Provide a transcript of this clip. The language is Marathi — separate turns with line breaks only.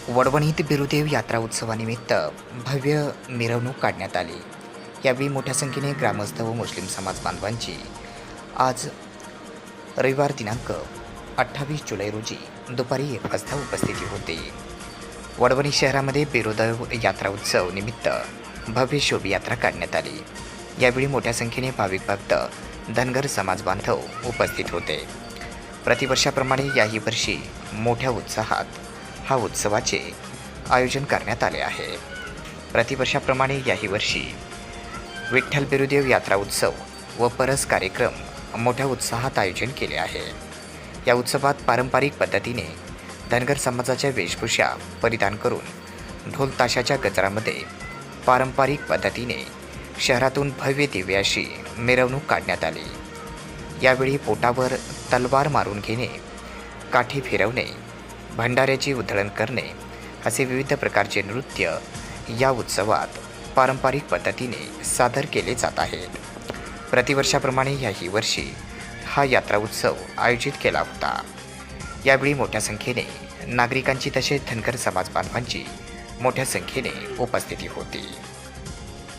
वडवणीत बिरुदेव यात्रा उत्सवानिमित्त भव्य मिरवणूक काढण्यात आली. यावेळी मोठ्या संख्येने ग्रामस्थ व मुस्लिम समाज बांधवांची आज रविवार दिनांक 28 जुलै रोजी दुपारी 1 वाजता उपस्थिती होती. वडवणी शहरामध्ये बिरुदेव यात्रा उत्सव निमित्त भव्य शोभायात्रा काढण्यात आली. यावेळी मोठ्या संख्येने भाविक भक्त धनगर समाज बांधव उपस्थित होते. प्रतिवर्षाप्रमाणे याही वर्षी मोठ्या उत्साहात हा उत्सवाचे आयोजन करण्यात आले आहे. प्रतिवर्षाप्रमाणे याही वर्षी विठ्ठल बिरुदेव यात्रा उत्सव व परस कार्यक्रम मोठ्या उत्साहात आयोजन केले आहे. या उत्सवात पारंपरिक पद्धतीने धनगर समाजाच्या वेशभूषा परिधान करून ढोल ताशाच्या गजरामध्ये पारंपरिक पद्धतीने शहरातून भव्य दिव्य अशी मिरवणूक काढण्यात आली. यावेळी पोटावर तलवार मारून घेणे, काठी फिरवणे, भंडाऱ्याची उधळण करणे असे विविध प्रकारचे नृत्य या उत्सवात पारंपरिक पद्धतीने सादर केले जात आहेत. प्रतिवर्षाप्रमाणे याही वर्षी हा यात्रा उत्सव आयोजित केला होता. यावेळी मोठ्या संख्येने नागरिकांची तसेच धनगर समाज बांधवांची मोठ्या संख्येने उपस्थिती होती.